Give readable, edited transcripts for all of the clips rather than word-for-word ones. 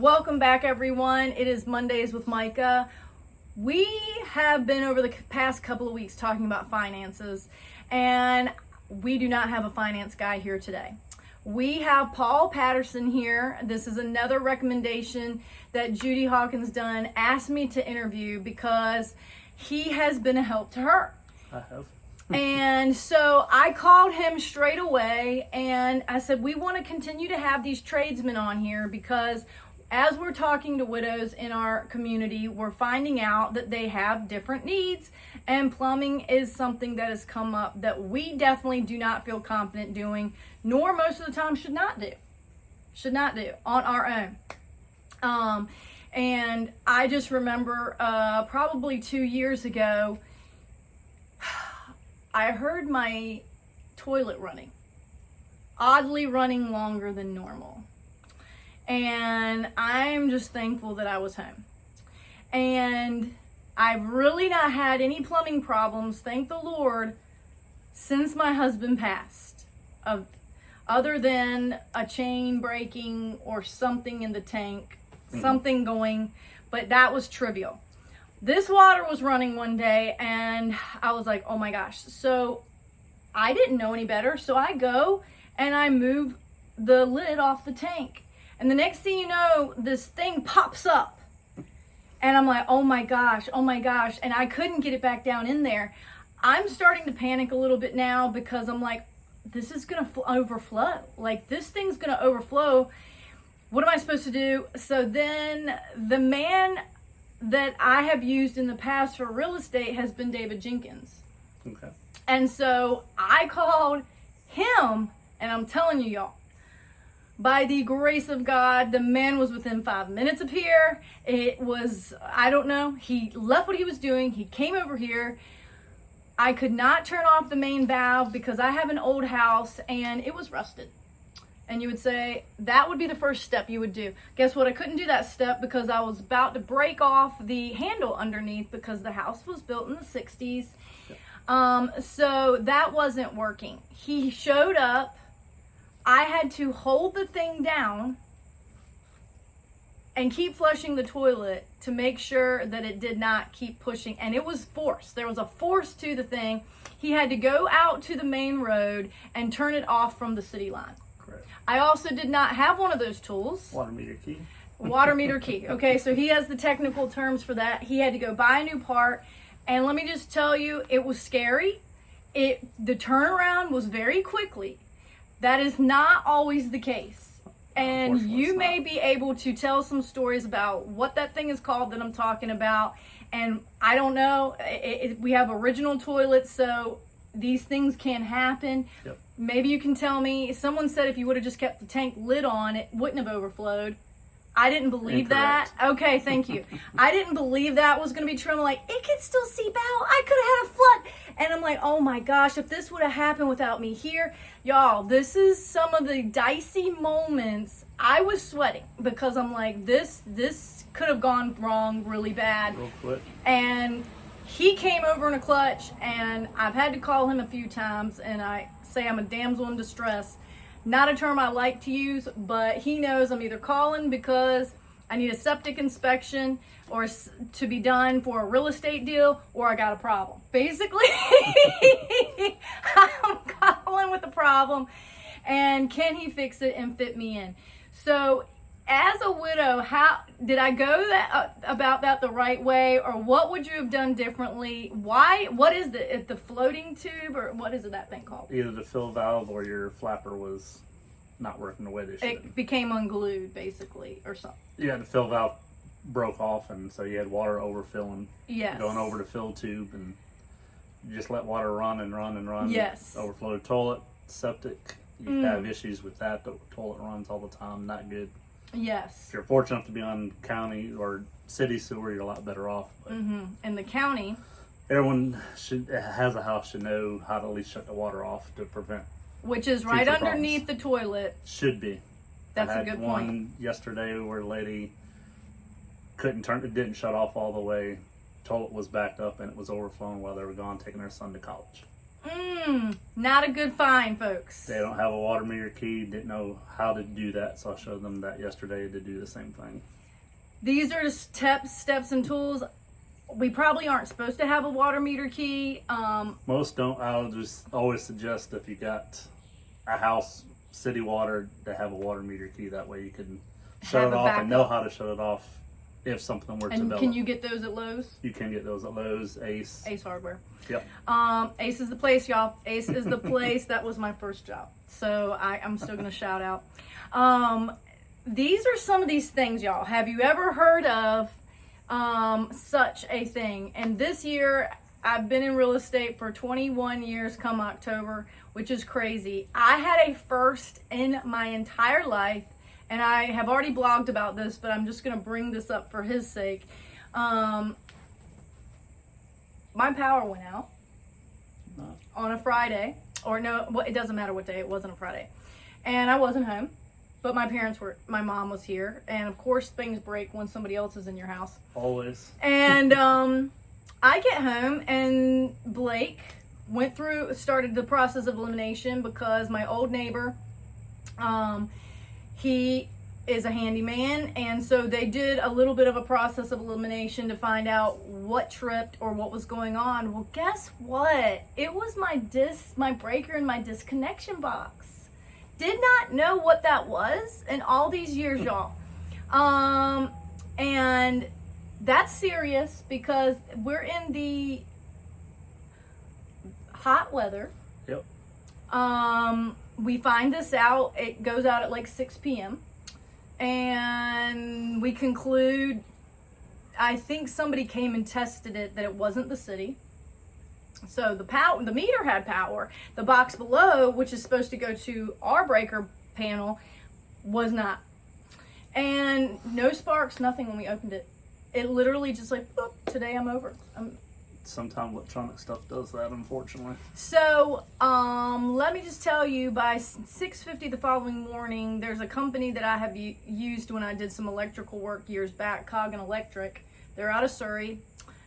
Welcome back, everyone. It is Mondays with Micah. We have been over the past couple of weeks talking about finances, and we do not have a finance guy here today. We have Paul Patterson here. This is another recommendation that Judy Hawkins Dunn asked me to interview because he has been a help to her. I have. And so I called him straight away and I said, we want to continue to have these tradesmen on here because as we're talking to widows in our community, we're finding out that they have different needs, and plumbing is something that has come up that we definitely do not feel confident doing, nor most of the time should not do on our own. And I just remember probably 2 years ago, I heard my toilet running, oddly running longer than normal. And I'm just thankful that I was home. And I've really not had any plumbing problems, thank the Lord, since my husband passed, other than a chain breaking or something in the tank, something going, but that was trivial. This water was running one day and I was like, oh my gosh. So I didn't know any better. So I go and I move the lid off the tank. And the next thing you know, this thing pops up. And I'm like, oh my gosh. And I couldn't get it back down in there. I'm starting to panic a little bit now because I'm like, this is going to overflow. Like, this thing's going to overflow. What am I supposed to do? So then the man that I have used in the past for real estate has been David Jenkins. Okay. And so I called him, and I'm telling you, y'all, by the grace of God, the man was within 5 minutes of here. It was, I don't know, he left what he was doing. He came over here. I could not turn off the main valve because I have an old house and it was rusted. And you would say, that would be the first step you would do. Guess what? I couldn't do that step because I was about to break off the handle underneath because the house was built in the 60s. So that wasn't working. He showed up. I had to hold the thing down and keep flushing the toilet to make sure that it did not keep pushing. And it was force. There was a force to the thing. He had to go out to the main road and turn it off from the city line. correct. I also did not have one of those tools. Water meter key. Water meter key. Okay, so he has the technical terms for that. He had to go buy a new part. And let me just tell you, it was scary. The turnaround was very quickly. That is not always the case. And you may be able to tell some stories about what that thing is called that I'm talking about. And I don't know, we have original toilets, so these things can happen. Yep. Maybe you can tell me, someone said if you would have just kept the tank lid on, it wouldn't have overflowed. I didn't believe Incorrect. that. Okay, thank you. I didn't believe that was going to be true. I'm like, it could still seep out. I could have had a flood. And I'm like, oh my gosh, if this would have happened without me here. Y'all, this is some of the dicey moments. I was sweating because I'm like, this could have gone wrong really bad. Real quick. And he came over in a clutch, and I've had to call him a few times, and I say I'm a damsel in distress. Not a term I like to use, but he knows I'm either calling because I need a septic inspection or to be done for a real estate deal, or I got a problem. Basically, I'm calling with a problem, and can he fix it and fit me in? So as a widow, how did I go about that the right way, or what would you have done differently? Why? What is the floating tube, or what is that thing called? Either the fill valve or your flapper was not working the way they should. It became unglued, basically, or something. Yeah, the fill valve broke off, and so you had water overfilling. Yes. Going over the fill tube, and you just let water run and run and run. Yes. Overflow toilet, septic. You have issues with that. The toilet runs all the time. Not good. Yes. If you're fortunate enough to be on county or city sewer, you're a lot better off. But And the county. everyone has a house should know how to at least shut the water off to prevent. Which is right future underneath the toilet. Should be. That's I a had good one point. yesterday where a lady it didn't shut off all the way. Toilet was backed up and it was overflowing while they were gone taking their son to college. Not a good find, folks. They don't have a water meter key, didn't know how to do that, so I showed them that yesterday to do the same thing. These are the steps and tools. We probably aren't supposed to have a water meter key. Most don't. I'll just always suggest if you got a house, city water, to have a water meter key. That way you can shut it off and know how to shut it off if something were to develop. And can you get those at Lowe's? You can get those at Lowe's, Ace. Ace Hardware. Yep. Ace is the place, y'all. Ace is the place. That was my first job. So I'm still going to shout out. These are some of these things, y'all. Have you ever heard of such a thing? And this year, I've been in real estate for 21 years come October, which is crazy. I had a first in my entire life, and I have already blogged about this, but I'm just going to bring this up for his sake. My power went out on a Friday, or no, it doesn't matter what day, it wasn't a Friday. And I wasn't home, but my mom was here. And of course things break when somebody else is in your house. Always. And I get home and Blake started the process of elimination because my old neighbor, he is a handyman, and so they did a little bit of a process of elimination to find out what tripped or what was going on. Well, guess what? It was my breaker in my disconnection box. Did not know what that was in all these years, y'all. And that's serious because we're in the hot weather. Yep. We find this out. It goes out at like 6 p.m. And we conclude, I think somebody came and tested it, that it wasn't the city. So the meter had power. The box below, which is supposed to go to our breaker panel, was not. And no sparks, nothing when we opened it. It literally just like, boop, today I'm over. Sometimes electronic stuff does that, unfortunately. So, let me just tell you, by 6:50 the following morning, there's a company that I have used when I did some electrical work years back, Coggin Electric. They're out of Surrey.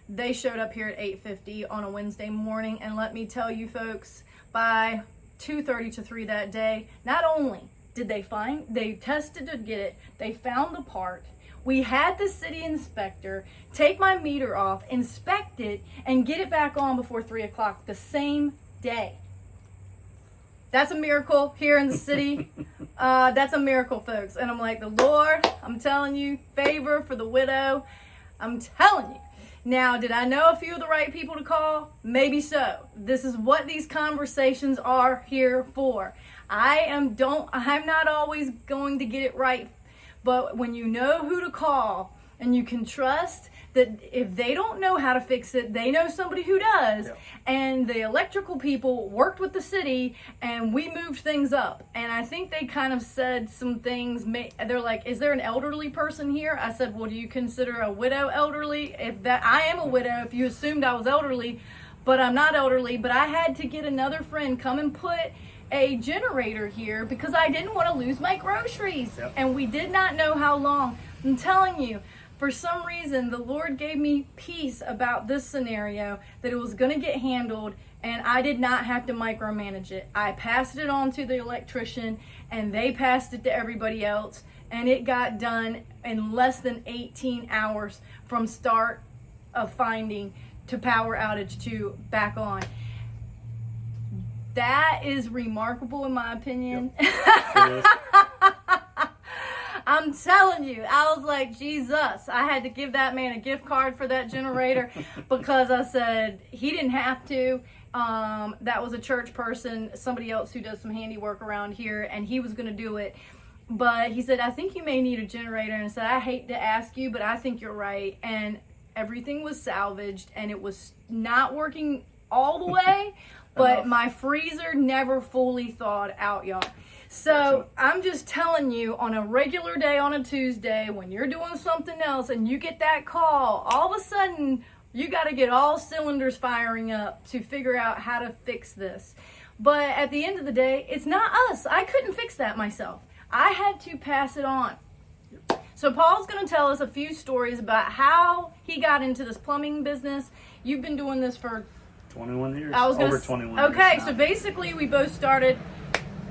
They showed up here at 8:50 on a Wednesday morning, and let me tell you folks, by 2:30 to 3 that day, not only did they tested to get it, they found the part. We had the city inspector take my meter off, inspect it, and get it back on before 3 o'clock the same day. That's a miracle here in the city. That's a miracle, folks. And I'm like, the Lord, I'm telling you, favor for the widow. I'm telling you. Now, did I know a few of the right people to call? Maybe so. This is what these conversations are here for. I'm not always going to get it right. But when you know who to call and you can trust that if they don't know how to fix it, they know somebody who does. Yep. And the electrical people worked with the city and we moved things up. And I think they kind of said some things. They're like, is there an elderly person here? I said, well, do you consider a widow elderly? I am a widow, if you assumed I was elderly, but I'm not elderly. But I had to get another friend come and put a generator here because I didn't want to lose my groceries. Yep. And we did not know how long. I'm telling you, for some reason, the Lord gave me peace about this scenario, that it was going to get handled, and I did not have to micromanage it. I passed it on to the electrician, and they passed it to everybody else, and it got done in less than 18 hours from start of finding to power outage to back on. That is remarkable in my opinion. Yep. I'm telling you, I was like, Jesus, I had to give that man a gift card for that generator because I said he didn't have to. That was a church person, somebody else who does some handiwork around here, and he was going to do it. But he said, I think you may need a generator. And I said, I hate to ask you, but I think you're right. And everything was salvaged, and it was not working all the way, but my freezer never fully thawed out, y'all. So I'm just telling you, on a regular day, on a Tuesday, when you're doing something else and you get that call, all of a sudden you got to get all cylinders firing up to figure out how to fix this. But at the end of the day, it's not us. I couldn't fix that myself. I had to pass it on. So Paul's going to tell us a few stories about how he got into this plumbing business. You've been doing this for 21 years. I was gonna over 21 years. Okay, now. so basically we both started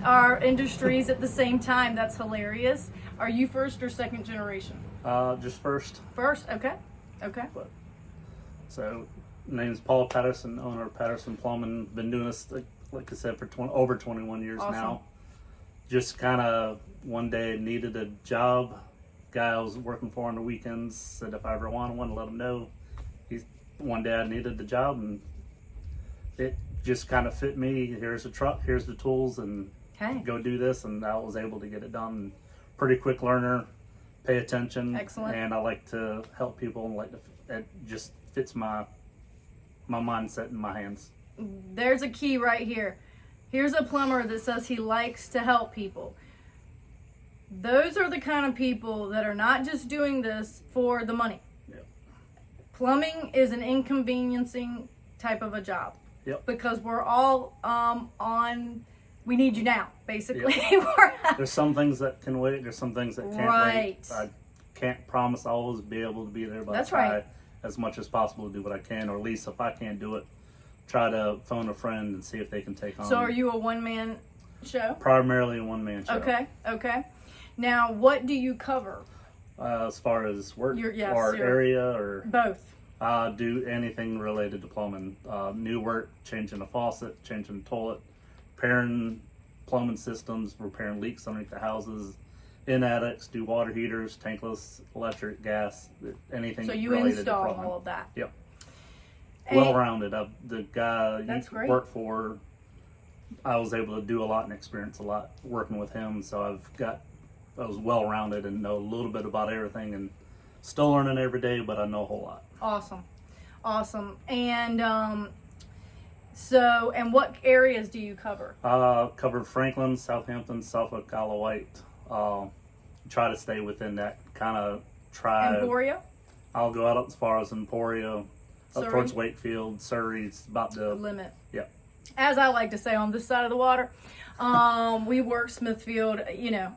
our industries at the same time. That's hilarious. Are you first or second generation? Just first. First, okay. Okay. But so, name's Paul Patterson, owner of Patterson Plumbing. Been doing this, like I said, for over 21 years Awesome. now. Just kind of one day needed a job. Guy I was working for on the weekends said if I ever wanted one, let him know. One day I needed the job, and it just kind of fit me. Here's the truck, here's the tools, and go do this. And I was able to get it done. Pretty quick learner, pay attention. Excellent. And I like to help people, and it just fits my mindset in my hands. There's a key right here. Here's a plumber that says he likes to help people. Those are the kind of people that are not just doing this for the money. Yep. Plumbing is an inconveniencing type of a job. Yep. Because we're all we need you now, basically. Yep. There's some things that can wait. There's some things that can't Right. wait. I can't promise I'll always be able to be there, but That's I try right. as much as possible to do what I can, or at least if I can't do it, try to phone a friend and see if they can take on. So are you a one-man show? Primarily a one-man show. Okay. Now, what do you cover? As far as work Yes, or area, or Both. do anything related to plumbing. New work, changing a faucet, changing a toilet, repairing plumbing systems, repairing leaks underneath the houses, in attics, do water heaters, tankless, electric, gas, anything So you related install to plumbing. all of that. Yep. And- Well-rounded. The guy That's you great. work for, I was able to do a lot and experience a lot working with him, so I was well-rounded and know a little bit about everything, and still learning every day, but I know a whole lot. Awesome. And and what areas do you cover? Covered Franklin, Southampton, Suffolk, Isle of Wight. Try to stay within that kind of tribe. Emporia? I'll go out as far as Emporia, up Surrey? towards Wakefield, Surrey's about the Limit. Yep. As I like to say, on this side of the water, we work Smithfield.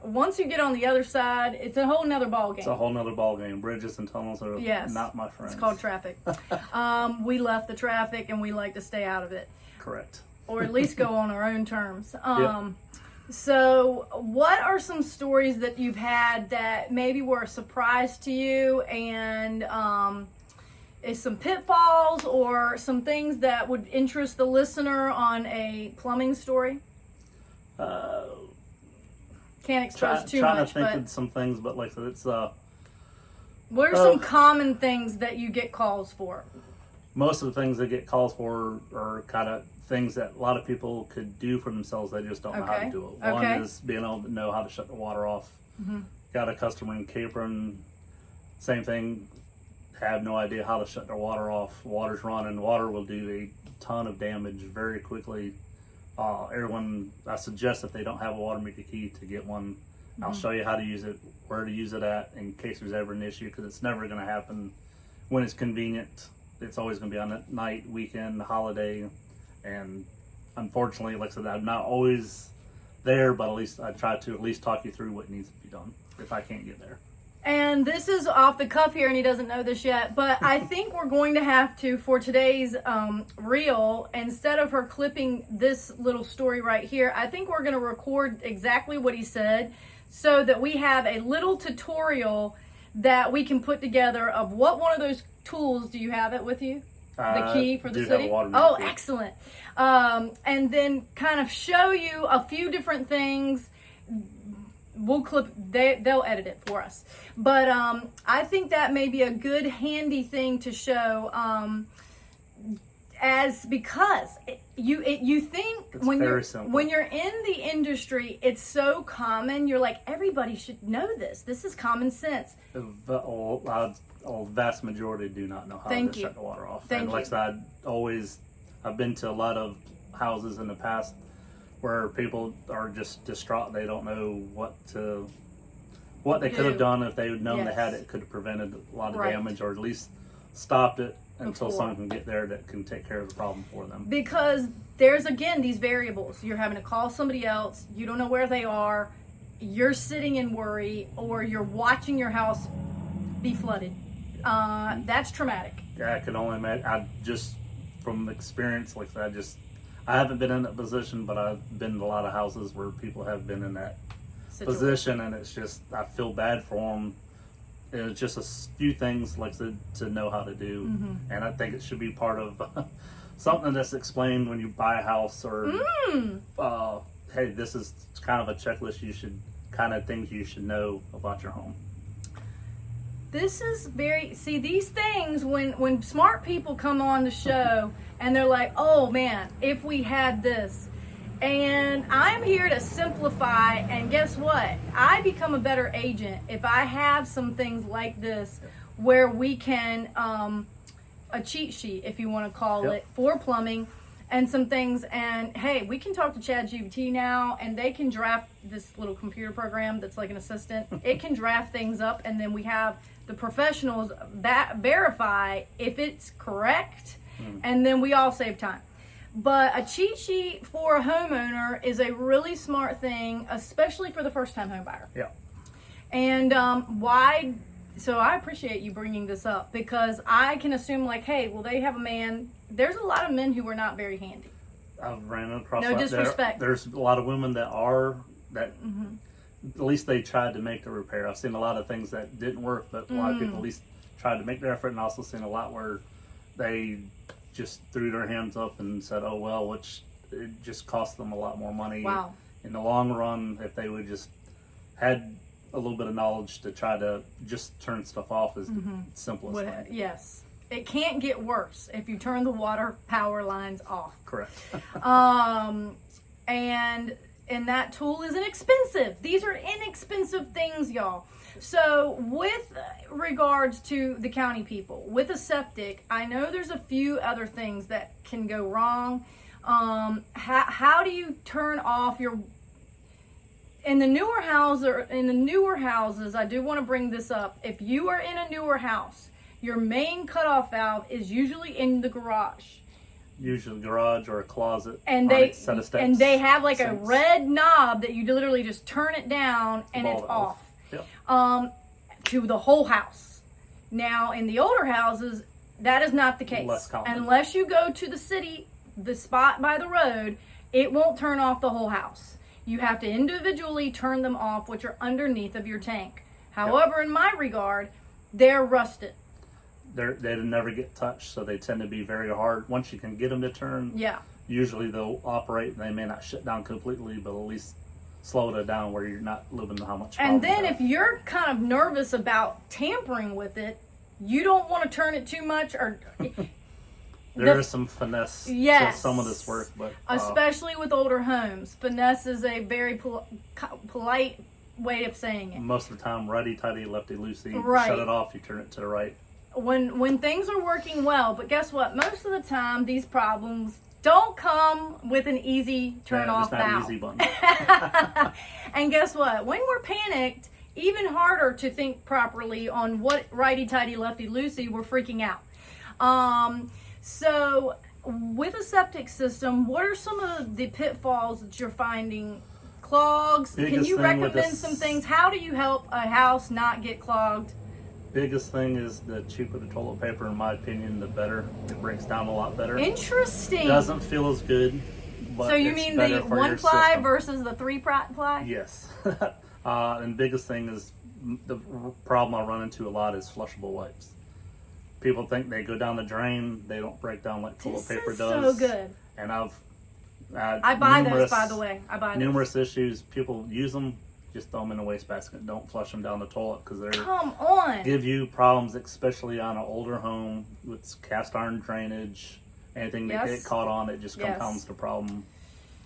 Once you get on the other side, it's a whole nother ball game. It's a whole nother ball game. Bridges and tunnels are Yes. not my friends. It's called traffic. We left the traffic, and we like to stay out of it, Correct. or at least go on our own terms. Yep. So, what are some stories that you've had that maybe were a surprise to you, and is some pitfalls or some things that would interest the listener on a plumbing story? Can't expose too trying much, to think but of some things, but like I said, it's what are some common things that you get calls for? most of the things they get calls for are kind of things that a lot of people could do for themselves. They just don't know how to do it. One is being able to know how to shut the water off. Mm-hmm. Got a customer in Capron, same thing, have no idea how to shut their water off. Water's running. Water will do a ton of damage very quickly. Everyone, I suggest if they don't have a water meter key to get one. I'll show you how to use it, where to use it at, in case there's ever an issue, because it's never going to happen when it's convenient. It's always going to be on a night, weekend, holiday, and unfortunately, like I said, I'm not always there, but at least I try to at least talk you through what needs to be done if I can't get there. And this is off the cuff here, and he doesn't know this yet, but I think we're going to have to, for today's reel, instead of her clipping this little story right here, I think we're going to record exactly what he said so that we have a little tutorial that we can put together of what one of those tools, do you have it with you? The key for the do city? have a water meter Oh, key. excellent. And then kind of show you a few different things. We'll clip, they'll edit it for us. But I think that may be a good handy thing to show because you think It's when very simple. when you're in the industry, it's so common. You're like, everybody should know this. This is common sense. A vast majority do not know how Thank to you. shut the water off. Thank and like you. I said, I've been to a lot of houses in the past where people are just distraught. They don't know what they could have done if they had known they had it. Could have prevented a lot of Right. damage, or at least stopped it until Before. someone can get there that can take care of the problem for them. Because there's, again, these variables. You're having to call somebody else. You don't know where they are. You're sitting in worry, or you're watching your house be flooded. That's traumatic. Yeah, I can only imagine. I just from experience, like I said, I haven't been in that position, but I've been in a lot of houses where people have been in that position, and it's just, I feel bad for them. It's just a few things like to know how to do, and I think it should be part of something that's explained when you buy a house, or hey, this is kind of a checklist things you should know about your home. This is these things, when smart people come on the show and they're like, oh man, if we had this. And I'm here to simplify, and guess what? I become a better agent if I have some things like this where we can, a cheat sheet, if you want to call it, for plumbing, and some things. And hey, we can talk to ChatGPT now, and they can draft this little computer program that's like an assistant. It can draft things up, and then we have the professionals that verify if it's correct, and then we all save time. But a cheat sheet for a homeowner is a really smart thing, especially for the first-time home buyer. Yeah. And why? So I appreciate you bringing this up, because I can assume, like, hey, well, they have a man. There's a lot of men who are not very handy. I've ran across no disrespect. There's a lot of women that at least they tried to make the repair. I've seen a lot of things that didn't work, but a lot of people at least tried to make their effort, and also seen a lot where they just threw their hands up and said, oh well, which it just cost them a lot more money. Wow. In the long run, if they would just had a little bit of knowledge to try to just turn stuff off, is the simplest thing. Yes. It can't get worse if you turn the water power lines off. Correct. And that tool is inexpensive. These are inexpensive things, y'all. So with regards to the county people, with a septic, I know there's a few other things that can go wrong. How do you turn off your... In the newer houses, I do want to bring this up. If you are in a newer house, your main cutoff valve is usually in the garage. Usually garage or a closet. And they have like a red knob that you literally just turn it down and it's off. Yep. To the whole house. Now in the older houses, that is not the case. Less common. Unless you go to the city, the spot by the road, it won't turn off the whole house. You have to individually turn them off, which are underneath of your tank. However, in my regard, they're rusted. They never get touched, so they tend to be very hard. Once you can get them to turn, usually they'll operate, and they may not shut down completely, but at least slow it down where you're not living how much. And then if you're kind of nervous about tampering with it, you don't want to turn it too much, or there is some finesse to some of this work, but especially with older homes, finesse is a very polite way of saying it. Most of the time, righty tighty, lefty loosey. Right. Shut it off, you turn it to the right. When things are working well, but guess what? Most of the time, these problems don't come with an easy turn off valve. It's not an easy button. And guess what? When we're panicked, even harder to think properly on what righty tighty, lefty loosey, we're freaking out. So with a septic system, what are some of the pitfalls that you're finding? Clogs? Can you recommend some things? How do you help a house not get clogged? Biggest thing is the cheaper the toilet paper, in my opinion, the better. It breaks down a lot better. Interesting. Doesn't feel as good, but so you mean the 1-ply versus the 3-ply? Yes. And biggest thing is the problem I run into a lot is flushable wipes. People think they go down the drain, they don't break down like toilet paper does. So good. And I buy those, by the way. I buy numerous issues. People use them. Just throw them in a wastebasket. Don't flush them down the toilet, because they give you problems, especially on an older home with cast iron drainage. Anything that get caught on, it just compounds the problem.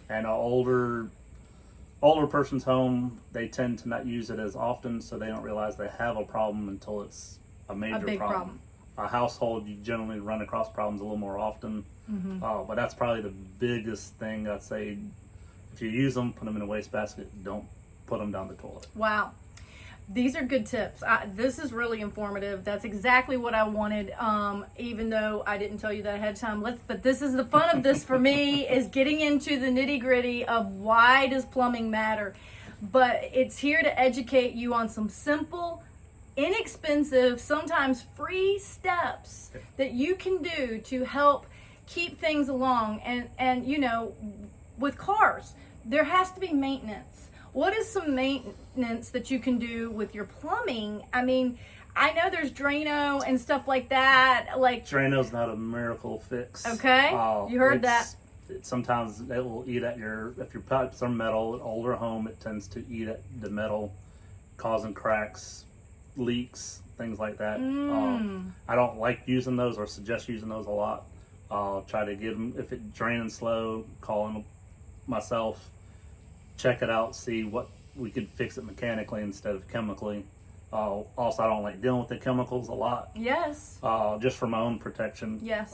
And an older person's home, they tend to not use it as often, so they don't realize they have a problem until it's a major problem. A household, you generally run across problems a little more often. But that's probably the biggest thing I'd say. If you use them, put them in a wastebasket. Don't put them down the toilet. Wow. These are good tips. This is really informative. That's exactly what I wanted, even though I didn't tell you that ahead of time. But this is the fun of this for me, is getting into the nitty-gritty of why does plumbing matter. But it's here to educate you on some simple, inexpensive, sometimes free steps that you can do to help keep things along. And you know, with cars, there has to be maintenance. What is some maintenance that you can do with your plumbing? I mean, I know there's Drano and stuff like that. Like Drano's not a miracle fix. Okay, you heard that. Sometimes it will eat at if your pipes are metal, an older home, it tends to eat at the metal, causing cracks, leaks, things like that. I don't like using those or suggest using those a lot. Try to get them, if it's draining slow, calling myself, check it out, see what we could fix it mechanically instead of chemically. Also, I don't like dealing with the chemicals a lot. Yes. Just for my own protection. Yes.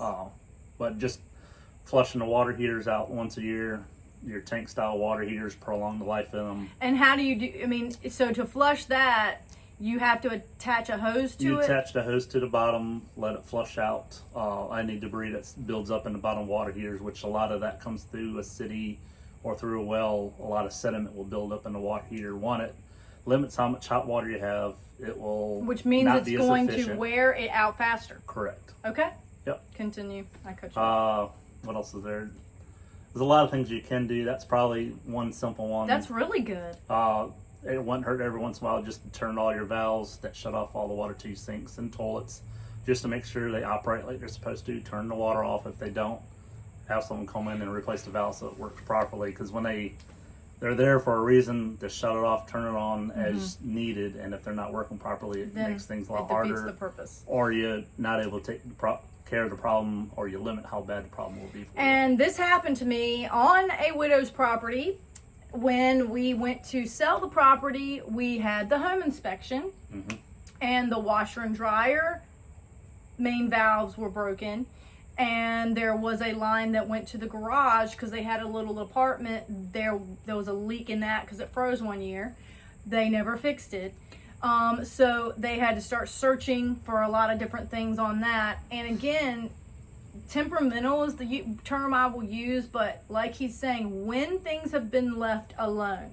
But just flushing the water heaters out once a year. Your tank style water heaters prolong the life of them. And how do you do? I mean, so to flush that, you have to attach a hose to it? You attach the hose to the bottom, let it flush out any debris that builds up in the bottom water heaters, which a lot of that comes through a city or through a well. A lot of sediment will build up in the water heater. It limits how much hot water you have. It will, which means not it's be going as to efficient. wear it out faster. Correct. Okay. Yep. Continue. I cut you off. What else is there? There's a lot of things you can do. That's probably one simple one. That's really good. It wouldn't hurt every once in a while just to turn all your valves that shut off all the water to your sinks and toilets, just to make sure they operate like they're supposed to. Turn the water off if they don't. Have someone come in and replace the valve so it works properly. Because when they're there for a reason, to shut it off, turn it on as needed, and if they're not working properly, it Then makes things a lot it defeats harder. the purpose. Or you're not able to take care of the problem, or you limit how bad the problem will be for you. And this happened to me on a widow's property. When we went to sell the property, we had the home inspection, and the washer and dryer main valves were broken, and there was a line that went to the garage because they had a little apartment. There was a leak in that because it froze one year. They never fixed it. So they had to start searching for a lot of different things on that. And again, temperamental is the term I will use, but like he's saying, when things have been left alone,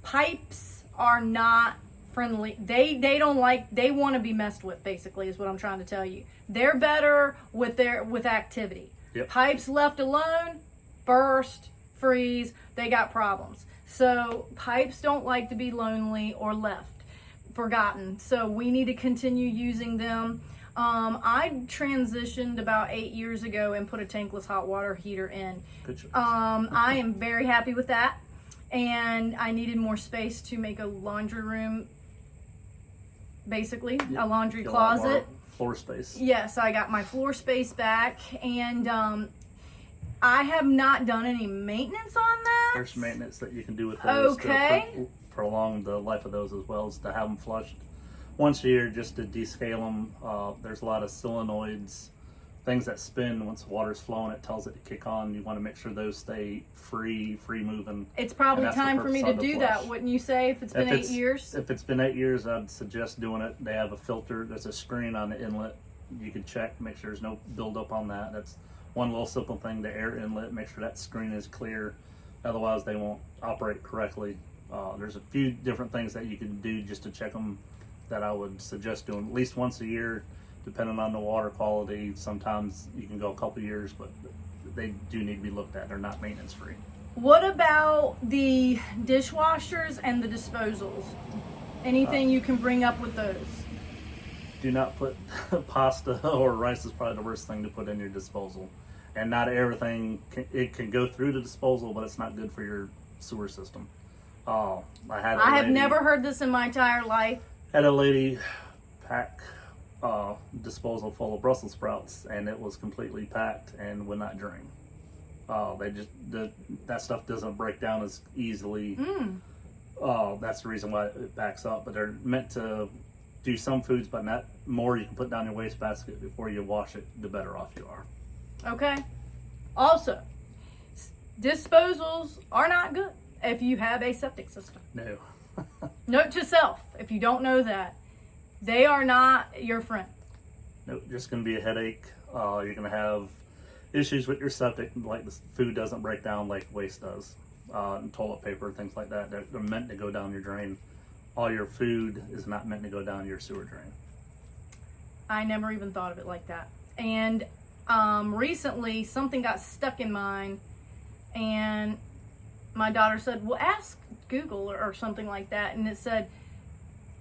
pipes are not friendly. They don't like, they want to be messed with, basically, is what I'm trying to tell you. They're better with activity. Yep. Pipes left alone, burst, freeze, they got problems. So pipes don't like to be lonely or forgotten. So we need to continue using them. I transitioned about 8 years ago and put a tankless hot water heater in. Good choice. I am very happy with that. And I needed more space to make a laundry room, basically, a laundry closet. Floor space. Yes, I got my floor space back, and I have not done any maintenance on that. There's maintenance that you can do with those Okay. to prolong the life of those, as well as to have them flushed once a year, just to descale them. There's a lot of solenoids, things that spin once the water's flowing. It tells it to kick on. You want to make sure those stay free moving. It's probably And that's the time for me to purpose of the do that, flush. wouldn't you say, if it's been 8 years? If it's been 8 years, I'd suggest doing it. They have a filter. There's a screen on the inlet. You can check, make sure there's no buildup on that. That's one little simple thing. The air inlet, make sure that screen is clear. Otherwise, they won't operate correctly. There's a few different things that you can do just to check them that I would suggest doing at least once a year, depending on the water quality. Sometimes you can go a couple years, but they do need to be looked at. They're not maintenance free. What about the dishwashers and the disposals? Anything you can bring up with those? Do not put pasta or rice is probably the worst thing to put in your disposal. And not everything, it can go through the disposal, but it's not good for your sewer system. I have never heard this in my entire life. Had a lady pack disposal full of Brussels sprouts, and it was completely packed and would not drain. That stuff doesn't break down as easily. That's the reason why it backs up. But they're meant to do some foods, but not more. You can put down your wastebasket before you wash it, the better off you are. Okay. Also, disposals are not good if you have a septic system. No. Note to self, if you don't know that, they are not your friend. Nope, just going to be a headache. You're going to have issues with your septic, like the food doesn't break down like waste does. And toilet paper, things like that. They're meant to go down your drain. All your food is not meant to go down your sewer drain. I never even thought of it like that. And recently something got stuck in mine, and my daughter said, well, ask Google or something like that. And it said,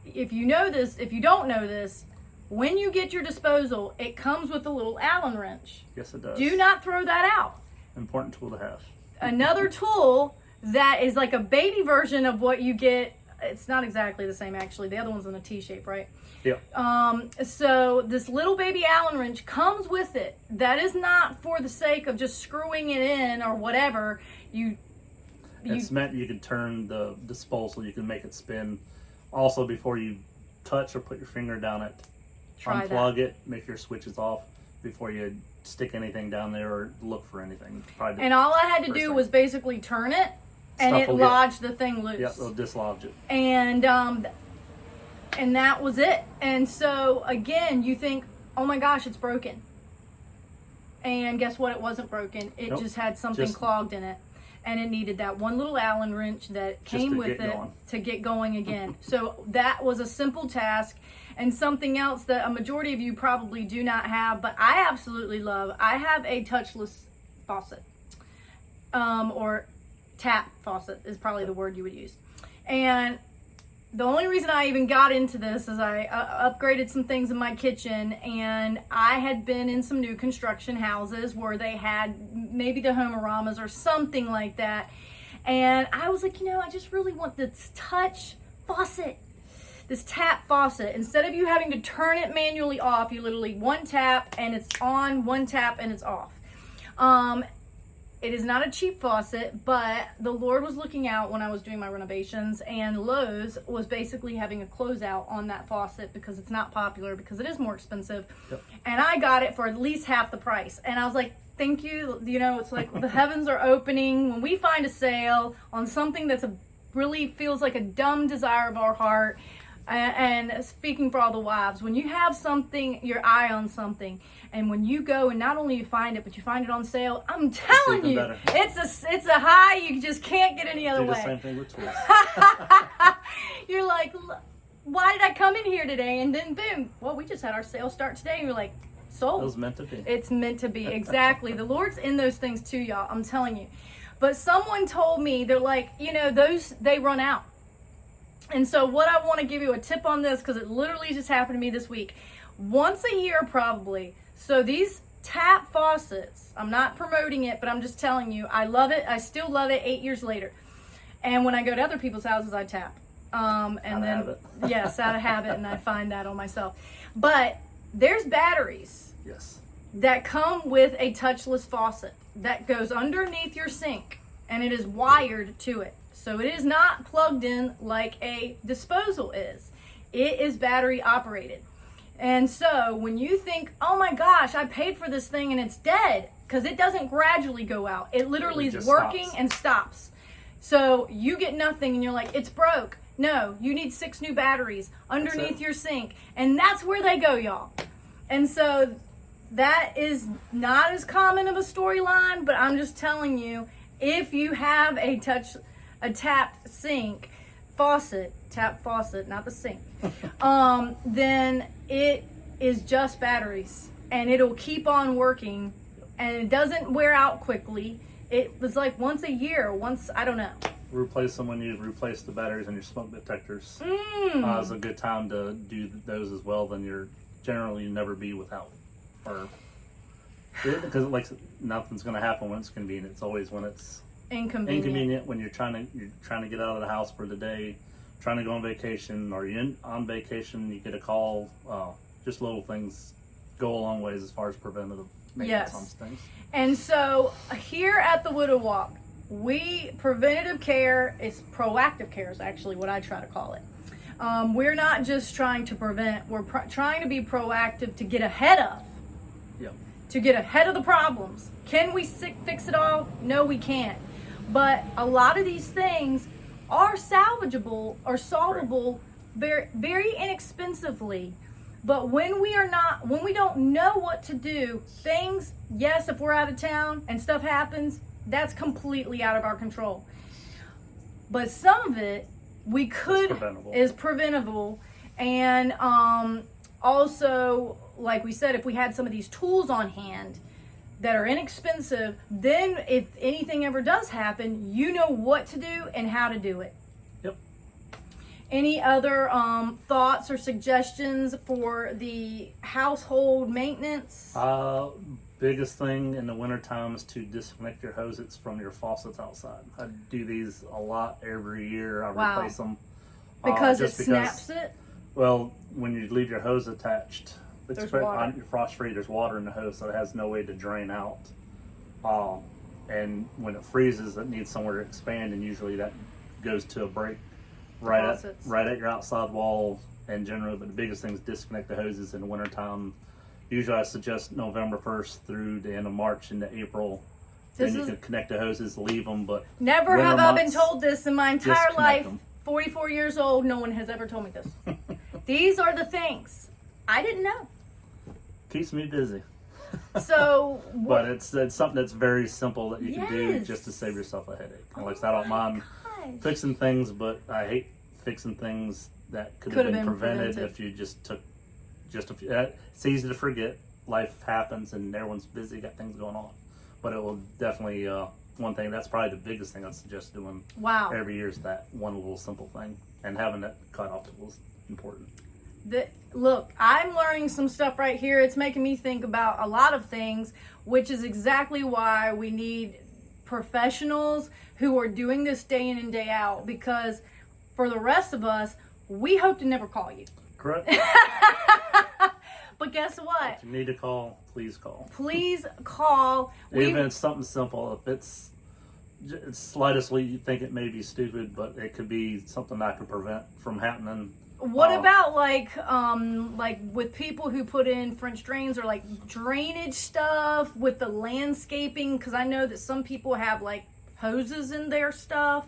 if you don't know this, when you get your disposal, it comes with a little Allen wrench. Yes, it does. Do not throw that out. Important tool to have. Another tool that is like a baby version of what you get. It's not exactly the same, actually. The other one's in a T-shape, right? Yeah. So this little baby Allen wrench comes with it. That is not for the sake of just screwing it in or whatever. It's meant you can turn the disposal. You can make it spin. Also, before you touch or put your finger down it, unplug it, make your switches off before you stick anything down there or look for anything. And all I had to do was basically turn it, and it lodged the thing loose. Yep, it'll dislodge it. And that was it. And so again, you think, oh my gosh, it's broken. And guess what? It wasn't broken. It just had something clogged in it. And it needed that one little Allen wrench that came with it to get going again. So that was a simple task. And something else that a majority of you probably do not have, but I absolutely love. I have a touchless faucet. Or tap faucet is probably the word you would use. And the only reason I even got into this is I upgraded some things in my kitchen, and I had been in some new construction houses where they had maybe the Home-O-Ramas or something like that. And I was like, I just really want this touch faucet, this tap faucet. Instead of you having to turn it manually off, you literally one tap and it's on, one tap and it's off. It is not a cheap faucet, but the Lord was looking out when I was doing my renovations, and Lowe's was basically having a closeout on that faucet because it's not popular, because it is more expensive. Yep. And I got it for at least half the price. And I was like, thank you. It's like the heavens are opening when we find a sale on something that's really feels like a dumb desire of our heart. And speaking for all the wives, when you have something, your eye on something, and when you go and not only you find it, but you find it on sale, I'm telling you, it's a high you just can't get any other way. The same thing with tools. You're like, why did I come in here today? And then boom, well, we just had our sale start today. And you're like, sold. It was meant to be. It's meant to be, exactly. The Lord's in those things too, y'all. I'm telling you. But someone told me, they're like, they run out. And so what I want to give you a tip on this, because it literally just happened to me this week. Once a year, probably. So these tap faucets, I'm not promoting it, but I'm just telling you, I love it. I still love it 8 years later. And when I go to other people's houses, I tap. Yes, out of habit, and I find that on myself. But there's batteries. Yes. That come with a touchless faucet that goes underneath your sink, and it is wired to it. So it is not plugged in like a disposal is. It is battery operated. And so when you think, oh my gosh, I paid for this thing and it's dead, because it doesn't gradually go out. It literally is working and stops. So you get nothing and you're like, it's broke. No, you need 6 new batteries underneath your sink. And that's where they go, y'all. And so that is not as common of a storyline, but I'm just telling you, if you have a tapped sink faucet, tap faucet, not the sink, then it is just batteries, and it'll keep on working, and it doesn't wear out quickly. It was like once a year, I don't know. Replace them when you replace the batteries on your smoke detectors. It's a good time to do those as well. Then you're generally never be without, because like nothing's going to happen when it's convenient. It's always when it's inconvenient, when you're trying to get out of the house for the day, trying to go on vacation, or you're on vacation, you get a call. Just little things go a long ways as far as preventative maintenance on things. And so here at the Widow Walk, preventative care is proactive care is actually what I try to call it. We're not just trying to prevent, we're trying to be proactive to get ahead of. Yep. To get ahead of the problems. Can we fix it all? No, we can't. But a lot of these things are salvageable or solvable very, very inexpensively. But when we don't know what to do, things, yes, if we're out of town and stuff happens, that's completely out of our control. But some of it is preventable. And also, like we said, if we had some of these tools on hand, that are inexpensive, then if anything ever does happen, you know what to do and how to do it. Yep. Any other thoughts or suggestions for the household maintenance? Biggest thing in the wintertime is to disconnect your hoses from your faucets outside. I do these a lot every year. I replace them. Because it snaps it? Well, when you leave your hose attached, There's water. on your frost free, there's water in the hose, so it has no way to drain out. And when it freezes, it needs somewhere to expand, and usually that goes to a break right at your outside wall. And generally, but the biggest thing is disconnect the hoses in the wintertime. Usually I suggest November 1st through the end of March into April. Then you can connect the hoses, leave them, but never have I been told this in my entire life. Them. 44 years old, no one has ever told me this. These are the things I didn't know. Keeps me busy. So, but it's something that's very simple that you can do just to save yourself a headache. And like I don't mind fixing things, but I hate fixing things that could have been prevented if you just took just a few. It's easy to forget. Life happens and everyone's busy, got things going on. But it will definitely, one thing, that's probably the biggest thing I suggest doing every year is that one little simple thing. And having that cutoff tool is important. Look, I'm learning some stuff right here. It's making me think about a lot of things, which is exactly why we need professionals who are doing this day in and day out. Because for the rest of us, we hope to never call you. Correct. But guess what? If you need to call, please call. Please call. Even if it's something simple, if it's slightest you think it may be stupid, but it could be something I could prevent from happening. What about like with people who put in French drains or like drainage stuff with the landscaping? Because I know that some people have like hoses in their stuff.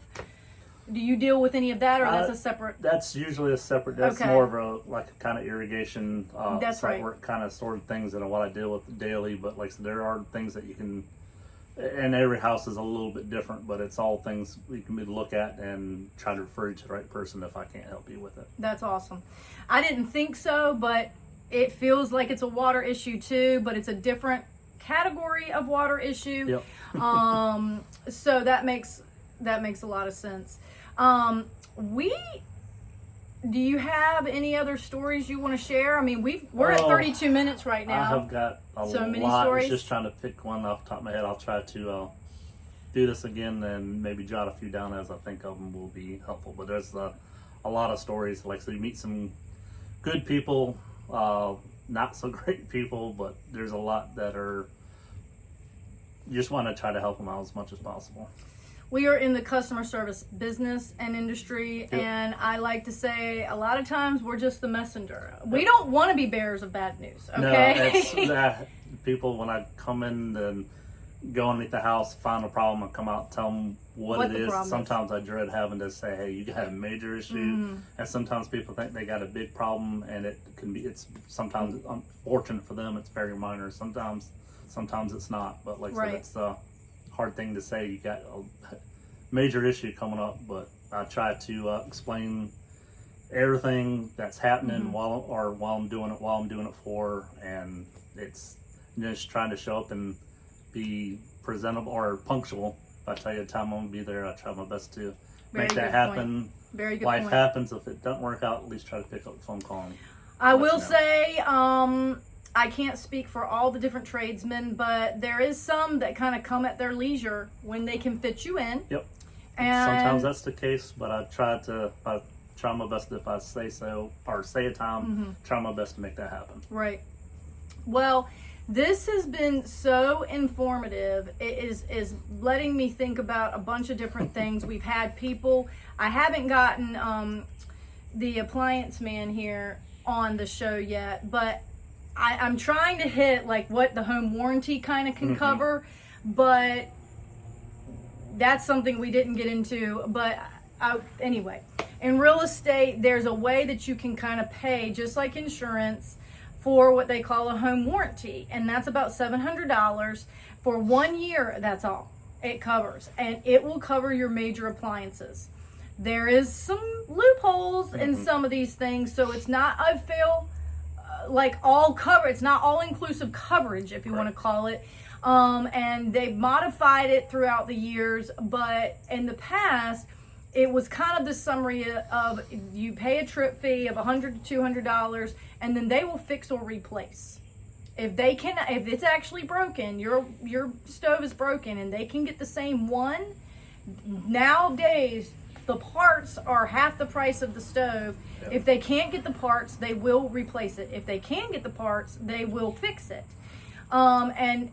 Do you deal with any of that, or that's a separate? That's usually a separate. That's more of a like a kind of irrigation. That's right. Work kind of sort of things that what I deal with daily. But like so there are things that you can, and every house is a little bit different. But it's all things you can look at and try to refer you to the right person if I can't help you with it. That's awesome. I didn't think so, but it feels like it's a water issue too. But it's a different category of water issue. Yep. So that makes a lot of sense. Do you have any other stories you want to share? I mean, we're at 32 minutes right now. I have got many lot. stories. I was just trying to pick one off the top of my head. I'll try to do this again and maybe jot a few down as I think of them will be helpful. But there's a lot of stories. Like, so you meet some good people, not so great people, but there's a lot that are, you just want to try to help them out as much as possible. We are in the customer service business and industry, and I like to say a lot of times we're just the messenger. We don't want to be bearers of bad news, okay? No, people, when I come in and go underneath the house, find a problem, and come out, tell them what it is. Sometimes I dread having to say, hey, you got a major issue. And sometimes people think they got a big problem, and it's sometimes unfortunate for them, it's very minor. Sometimes it's not, but like I said, it's hard thing to say. You got a major issue coming up, but I try to explain everything that's happening while I'm doing it for, and it's just trying to show up and be presentable or punctual. If I tell you the time I'm gonna be there, I try my best to make that happen. Very good Life happens. If it doesn't work out, at least try to pick up the phone call. I will say, I can't speak for all the different tradesmen, but there is some that kind of come at their leisure when they can fit you in. Yep. And sometimes that's the case, but I try my best if I say so or say a time, try my best to make that happen. Right. Well, this has been so informative. It is letting me think about a bunch of different things. We've had people, I haven't gotten the appliance man here on the show yet, but I'm trying to hit like what the home warranty kind of can cover, but that's something we didn't get into. But anyway, in real estate, there's a way that you can kind of pay, just like insurance, for what they call a home warranty. And that's about $700 for 1 year. That's all it covers. And it will cover your major appliances. There is some loopholes in some of these things. So it's not, I feel, like all cover. It's not all inclusive coverage, if you want to call it. And they've modified it throughout the years, but in the past, it was kind of the summary of you pay a trip fee of $100 to $200, and then they will fix or replace. If it's actually broken, your stove is broken, and they can get the same one. Nowadays, the parts are half the price of the stove. Yep. If they can't get the parts, they will replace it. If they can get the parts, they will fix it. And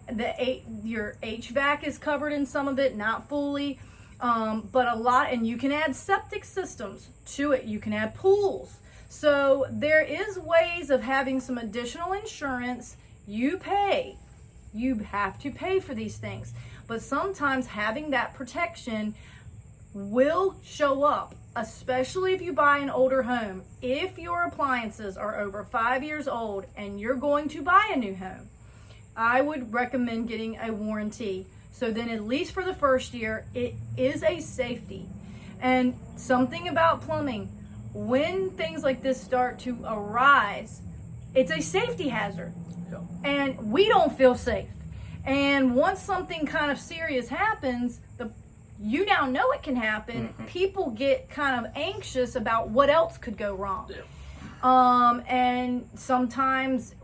your HVAC is covered in some of it, not fully. But a lot, and you can add septic systems to it. You can add pools. So there is ways of having some additional insurance. You have to pay for these things. But sometimes having that protection will show up, especially if you buy an older home. If your appliances are over 5 years old and you're going to buy a new home, I would recommend getting a warranty. So then at least for the first year, it is a safety. And something about plumbing, when things like this start to arise, it's a safety hazard. Yep. And we don't feel safe. And once something kind of serious happens, you now know it can happen. Mm-hmm. People get kind of anxious about what else could go wrong. Yep. And sometimes,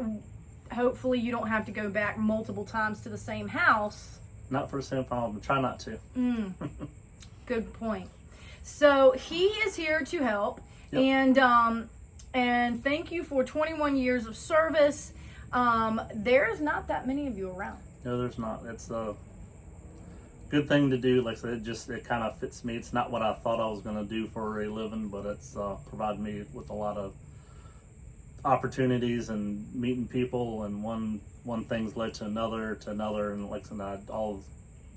hopefully you don't have to go back multiple times to the same house. Not for the same problem. Try not to. Good point. So he is here to help. Yep. And thank you for 21 years of service. There's not that many of you around. No, there's not. It's a good thing to do. Like I said, it kind of fits me. It's not what I thought I was going to do for a living, but it's provided me with a lot of opportunities and meeting people, and one thing's led to another, and like I said, all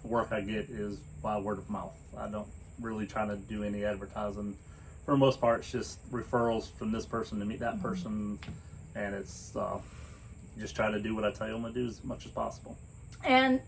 the work I get is by word of mouth. I don't really try to do any advertising. For the most part, it's just referrals from this person to meet that person, and it's just try to do what I tell you I'm gonna do as much as possible. And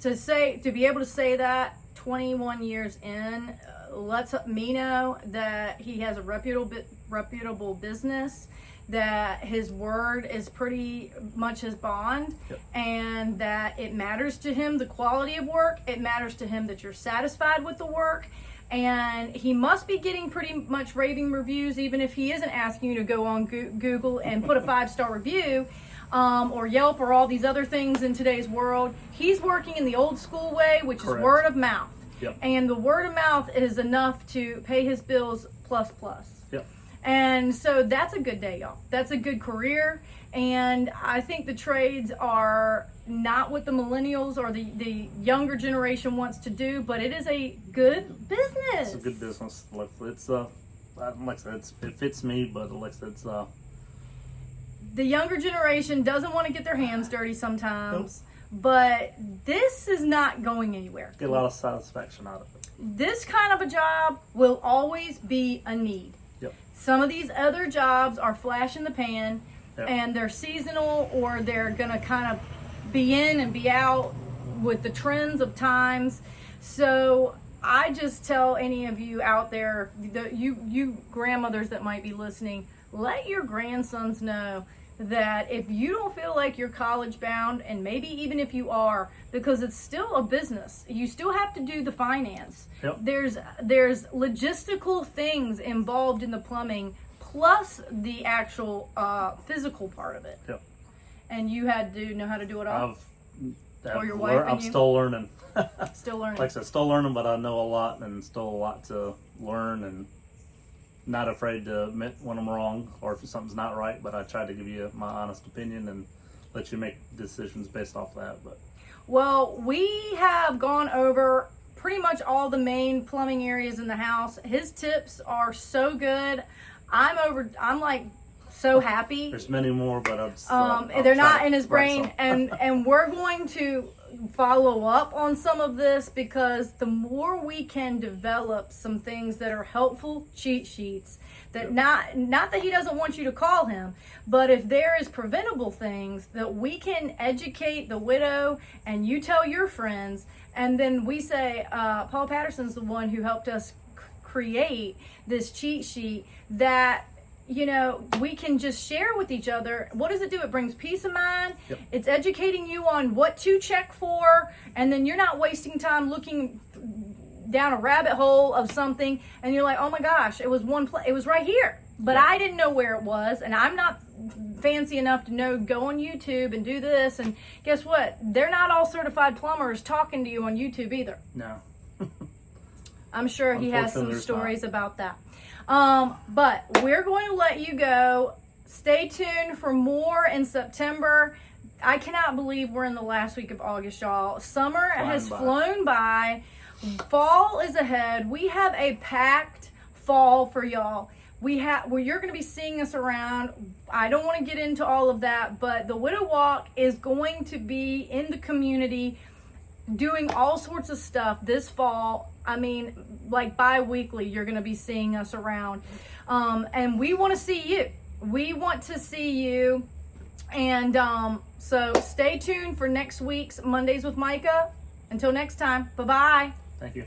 to be able to say that 21 years in lets me know that he has a reputable business, that his word is pretty much his bond. Yep. And that it matters to him the quality of work. It matters to him that you're satisfied with the work. And he must be getting pretty much raving reviews, even if he isn't asking you to go on Google and put a 5-star review, or Yelp, or all these other things in today's world. He's working in the old school way, which Correct. is word of mouth. Yep. And the word of mouth is enough to pay his bills plus. Yep. And so that's a good day, y'all. That's a good career. And I think the trades are not what the millennials or the younger generation wants to do, but it is a good business. It's a good business. It's like I said, it fits me, but like I said, it's the younger generation doesn't want to get their hands dirty sometimes. Nope. But this is not going anywhere. Get a lot of satisfaction out of it. This kind of a job will always be a need. Yep. Some of these other jobs are flash in the pan. Yep. And they're seasonal, or they're going to kind of be in and be out with the trends of times. So I just tell any of you out there, you grandmothers that might be listening, let your grandsons know that if you don't feel like you're college bound, and maybe even if you are, because it's still a business, you still have to do the finance. Yep. There's logistical things involved in the plumbing, plus the actual physical part of it. Yep. And you had to know how to do it all? Or your wife and I'm you? still learning. Still learning. Like I said, still learning, but I know a lot, and still a lot to learn, and not afraid to admit when I'm wrong or if something's not right, but I try to give you my honest opinion and let you make decisions based off that. But well, we have gone over pretty much all the main plumbing areas in the house. His tips are so good. I'm like so happy. There's many more, but they're not in his brain, and we're going to follow up on some of this, because the more we can develop some things that are helpful cheat sheets, that not that he doesn't want you to call him, but if there is preventable things that we can educate the widow, and you tell your friends, and then we say Paul Patterson's the one who helped us create this cheat sheet, that you know, we can just share with each other. What does it do? It brings peace of mind. Yep. It's educating you on what to check for, and then you're not wasting time looking down a rabbit hole of something, and you're like, oh my gosh, it was it was right here, but I didn't know where it was, and I'm not fancy enough to know, go on YouTube and do this. And guess what? They're not all certified plumbers talking to you on YouTube either. No. I'm sure he has some Unfortunately, stories about that. But we're going to let you go. Stay tuned for more in September. I cannot believe we're in the last week of August, y'all. Summer has flown by. Fall is ahead. We have a packed fall for y'all. You're going to be seeing us around. I don't want to get into all of that, but the Widow Walk is going to be in the community doing all sorts of stuff this fall. I mean, like bi-weekly, you're going to be seeing us around. And we want to see you. We want to see you. And so stay tuned for next week's Mondays with Micah. Until next time, bye-bye. Thank you.